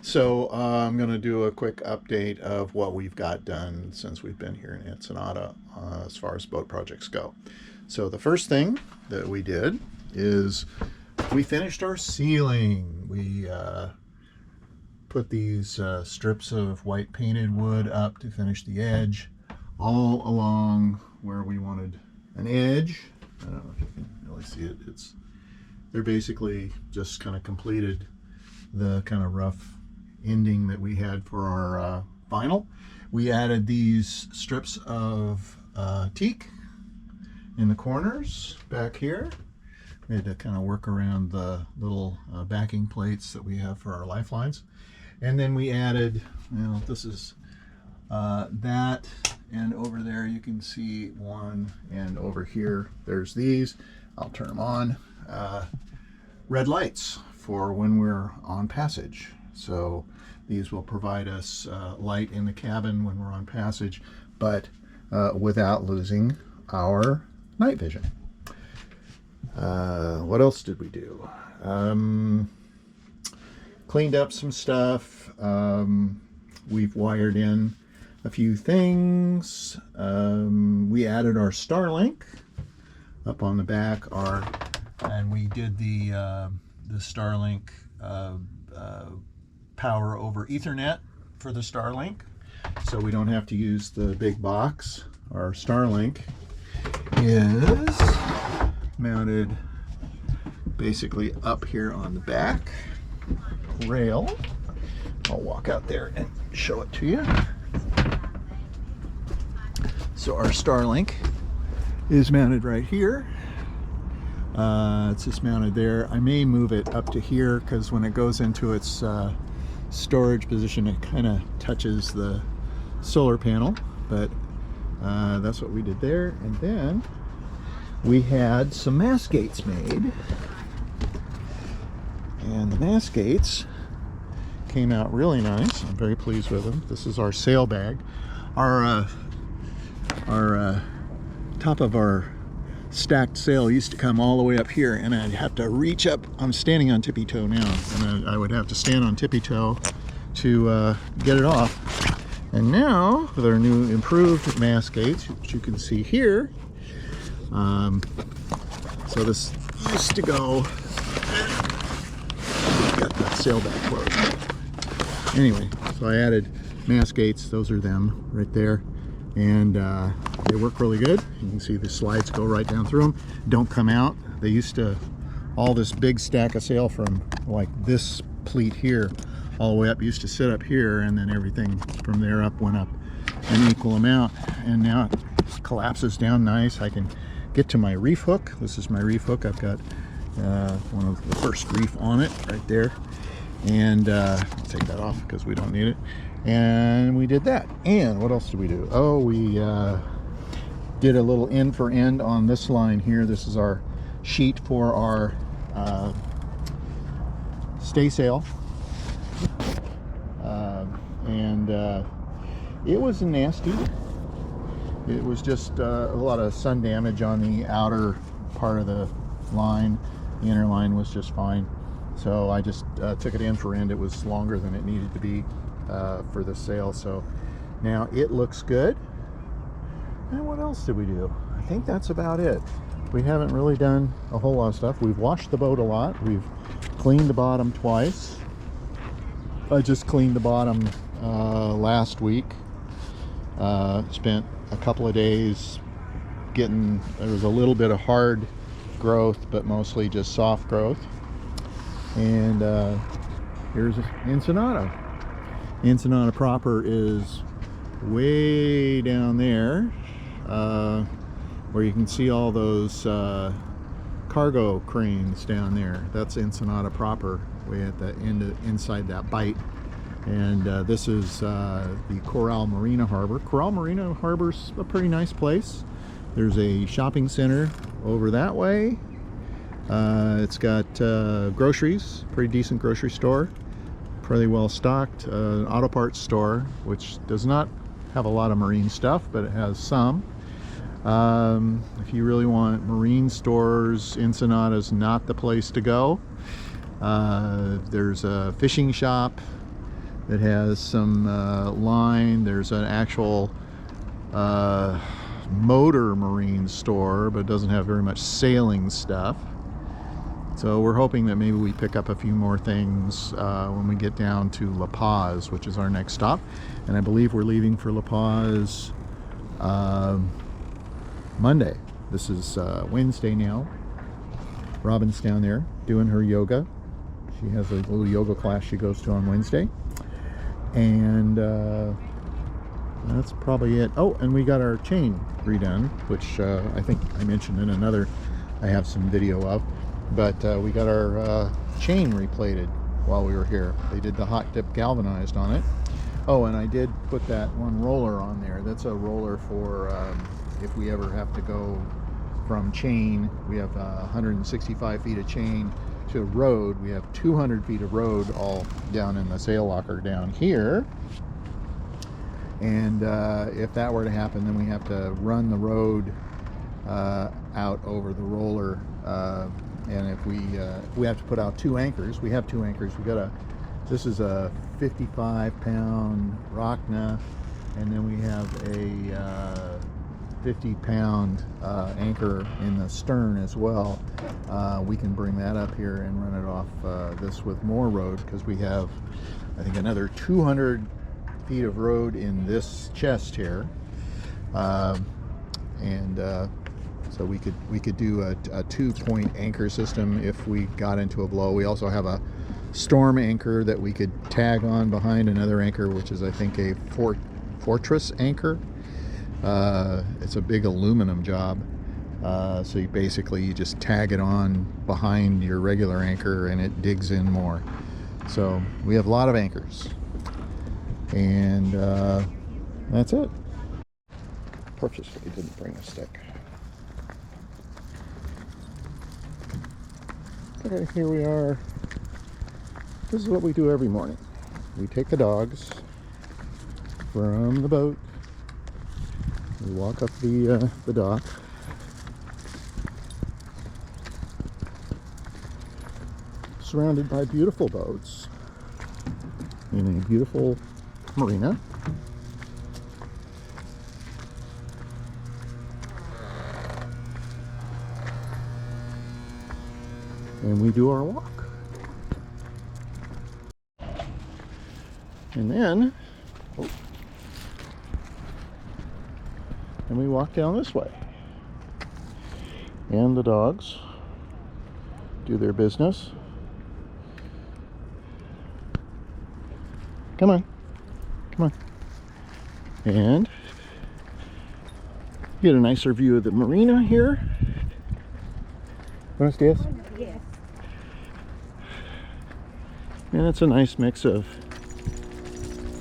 So I'm going to do a quick update of what we've got done since we've been here in Ensenada as far as boat projects go. So the first thing that we did is we finished our ceiling. We put these strips of white painted wood up to finish the edge all along where we wanted an edge. I don't know if you can really see it. They're basically just kind of completed the kind of rough ending that we had for our vinyl. We added these strips of teak in the corners back here. We had to kind of work around the little backing plates that we have for our lifelines. And then we added, this is that, and over there you can see one, and over here there's these. I'll turn them on. Red lights for when we're on passage. So these will provide us light in the cabin when we're on passage, but without losing our night vision. What else did we do? Cleaned up some stuff. We've wired in a few things. We added our Starlink up on the back, and we did the Starlink power over Ethernet for the Starlink, so we don't have to use the big box. Our Starlink is mounted basically up here on the back rail. I'll walk out there and show it to you. So our Starlink is mounted right here. It's just mounted there. I may move it up to here because when it goes into its storage position, it kind of touches the solar panel, but that's what we did there. And then we had some mast gates made, and the mast gates came out really nice. I'm very pleased with them. This is our sail bag. Our top of our stacked sail used to come all the way up here, and I'd have to reach up. I'm standing on tippy toe now, and I would have to stand on tippy toe to get it off. And now with our new improved mast gates, which you can see here, so this used to go, got that sail back closed. Anyway, so I added mast gates. Those are them right there, and they work really good. You can see the slides go right down through them, don't come out. They used to, all this big stack of sail from like this pleat here all the way up used to sit up here, and then everything from there up went up an equal amount, and now it collapses down nice. I can get to my reef hook. This is my reef hook. I've got one of the first reef on it right there, and I'll take that off because we don't need it. And we did that. And what else did we do? Oh, we did a little end for end on this line here. This is our sheet for our stay sail, and it was nasty. It was just a lot of sun damage on the outer part of the line. The inner line was just fine, so I just took it in for end. It was longer than it needed to be for the sail, so now it looks good. And what else did we do? I think that's about it. We haven't really done a whole lot of stuff. We've washed the boat a lot. We've cleaned the bottom twice. I just cleaned the bottom last week. Spent a couple of days getting, there was a little bit of hard growth, but mostly just soft growth. And here's Ensenada. Ensenada proper is way down there, where you can see all those cargo cranes down there. That's Ensenada proper, way at the end inside that bight. And this is the Coral Marina Harbor. Coral Marina Harbor's a pretty nice place. There's a shopping center over that way. It's got groceries, pretty decent grocery store, pretty well stocked. Auto parts store, which does not have a lot of marine stuff, but it has some. If you really want marine stores, Ensenada's not the place to go. There's a fishing shop. that has some line. There's an actual motor marine store, but it doesn't have very much sailing stuff. So we're hoping that maybe we pick up a few more things when we get down to La Paz, which is our next stop. And I believe we're leaving for La Paz Monday. This is Wednesday now. Robin's down there doing her yoga. She has a little yoga class she goes to on Wednesday. And that's probably it. Oh, and we got our chain redone, which I think I mentioned in another, I have some video of. But we got our chain replated while we were here. They did the hot dip galvanized on it. Oh, and I did put that one roller on there. That's a roller for if we ever have to go from chain. We have 165 feet of chain to road. We have 200 feet of road all down in the sail locker down here. And if that were to happen, then we have to run the road out over the roller. And if we have to put out 2 anchors. We have 2 anchors. This is a 55-pound Rockna, and then we have a 50-pound anchor in the stern as well. We can bring that up here and run it off this with more road, because we have, I think, another 200 feet of road in this chest here. So we could do a 2-point anchor system if we got into a blow. We also have a storm anchor that we could tag on behind another anchor, which is, I think, a fortress anchor. It's a big aluminum job. So you just tag it on behind your regular anchor and it digs in more. So we have a lot of anchors. And that's it. Purposely didn't bring a stick. Okay, here we are. This is what we do every morning. We take the dogs from the boat. We walk up the dock. Surrounded by beautiful boats in a beautiful marina. And we do our walk. And then, we walk down this way. And the dogs do their business. Come on. Come on. And get a nicer view of the marina here. Buenos dias. Yes. And it's a nice mix of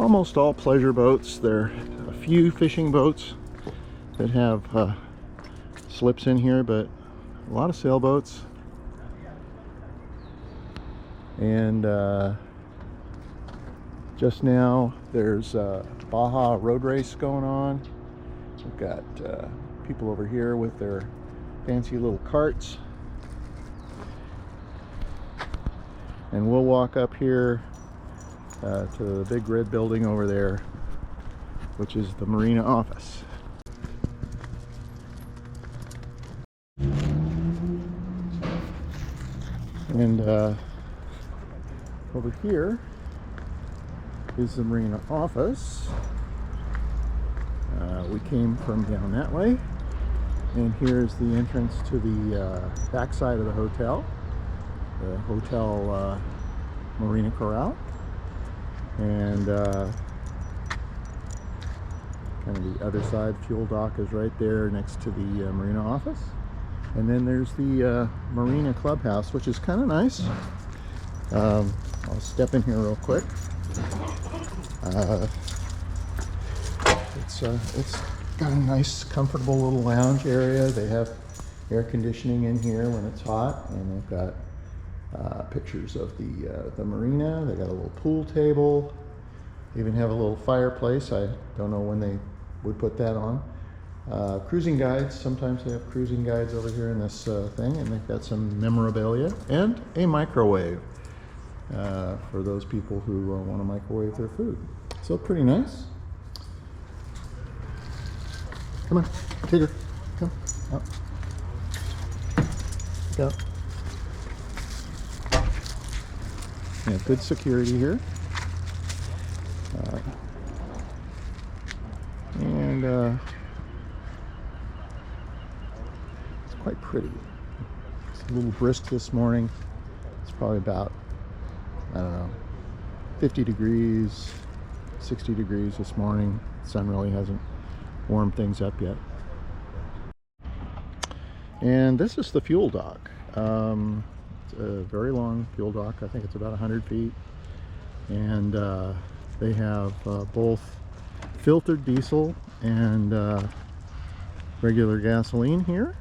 almost all pleasure boats. There are a few fishing boats that have slips in here, but a lot of sailboats. And just now there's a Baja road race going on. We've got people over here with their fancy little carts. And we'll walk up here to the big red building over there, which is the marina office. And over here is the marina office. We came from down that way, and here's the entrance to the back side of the hotel. The Hotel Marina Corral, and kind of the other side fuel dock is right there next to the marina office. And then there's the marina clubhouse, which is kind of nice. I'll step in here real quick. It's got a nice comfortable little lounge area. They have air conditioning in here when it's hot, and they've got pictures of the marina. They got a little pool table. They even have a little fireplace. I don't know when they would put that on. Cruising guides. Sometimes they have cruising guides over here in this thing, and they've got some memorabilia and a microwave. for those people who want to microwave their food. So pretty nice. Come on, Tigger, come up. Go. We have good security here. And it's quite pretty. It's a little brisk this morning. It's probably about, I don't know, 50 degrees, 60 degrees this morning. The sun really hasn't warmed things up yet. And this is the fuel dock. It's a very long fuel dock. I think it's about 100 feet. And they have both filtered diesel and regular gasoline here.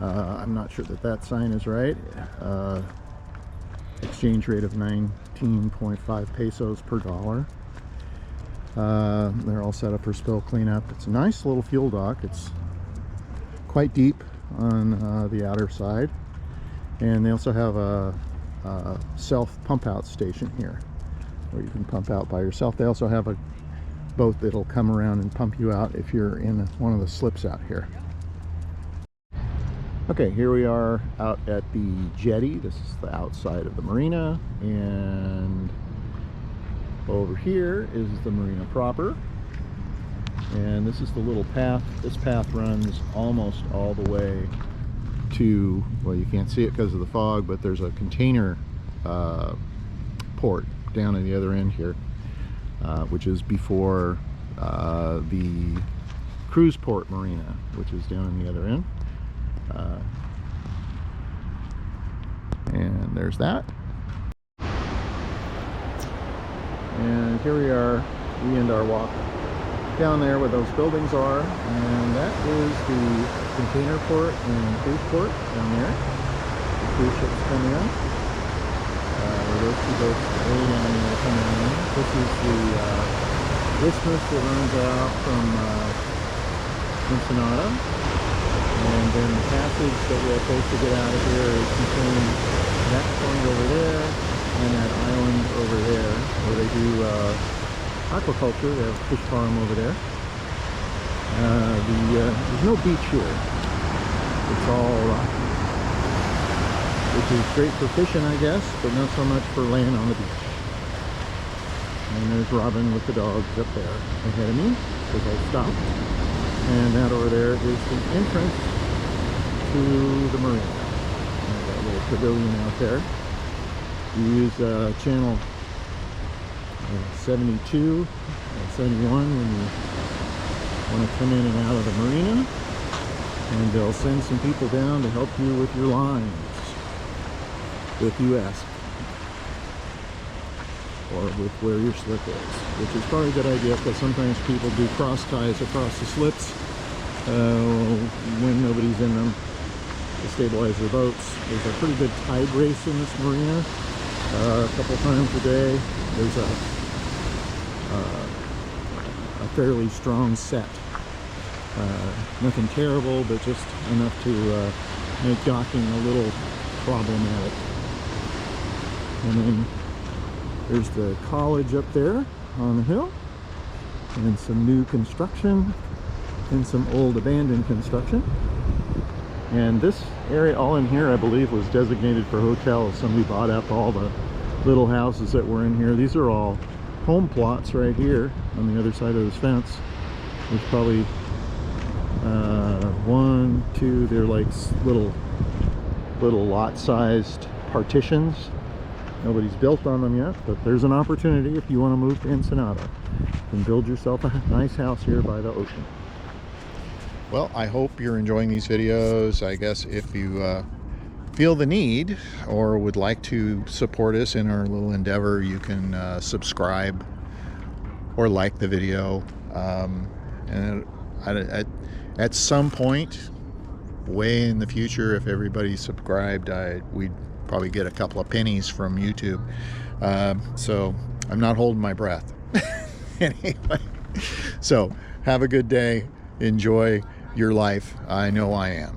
I'm not sure that that sign is right. Exchange rate of 19.5 pesos per dollar. They're all set up for spill cleanup. It's a nice little fuel dock. It's quite deep on the outer side. And they also have a self pump out station here where you can pump out by yourself. They also have a boat that'll come around and pump you out if you're in one of the slips out here. Okay, here we are out at the jetty. This is the outside of the marina, and over here is the marina proper. And this is the little path. This path runs almost all the way to, well, you can't see it because of the fog, but there's a container port down at the other end here, which is before the cruise port marina, which is down on the other end. And there's that. And here we are. We end our walk down there where those buildings are, and that is the container port and cruise port down there. The cruise ships come in. Those two boats way down there coming in. This is the isthmus that runs out from Ensenada, and then the passage that we're supposed to get out of here is between that point over there and that island over there where they do aquaculture. They have a fish farm over there. There's no beach here. It's all rock, which is great for fishing, I guess, but not so much for laying on the beach. And there's Robin with the dogs up there ahead of me because I stopped. And that over there is the entrance to the marina. That little pavilion out there. You use channel 72, 71 when you want to come in and out of the marina, and they'll send some people down to help you with your lines if you ask, or with where your slip is, which is probably a good idea because sometimes people do cross ties across the slips when nobody's in them to stabilize their boats. There's a pretty good tide race in this marina. A couple times a day. There's a fairly strong set. Nothing terrible, but just enough to make docking a little problematic. And then there's the college up there on the hill, and some new construction and some old abandoned construction. And this area all in here, I believe, was designated for hotels. Somebody bought up all the little houses that were in here. These are all home plots right here on the other side of this fence. There's probably one, two, they're like little lot-sized partitions. Nobody's built on them yet, but there's an opportunity if you want to move to Ensenada and build yourself a nice house here by the ocean. Well, I hope you're enjoying these videos. I guess if you feel the need or would like to support us in our little endeavor, you can subscribe or like the video. And at some point, way in the future, if everybody subscribed, we'd probably get a couple of pennies from YouTube. So I'm not holding my breath. Anyway, so have a good day. Enjoy your life. I know I am.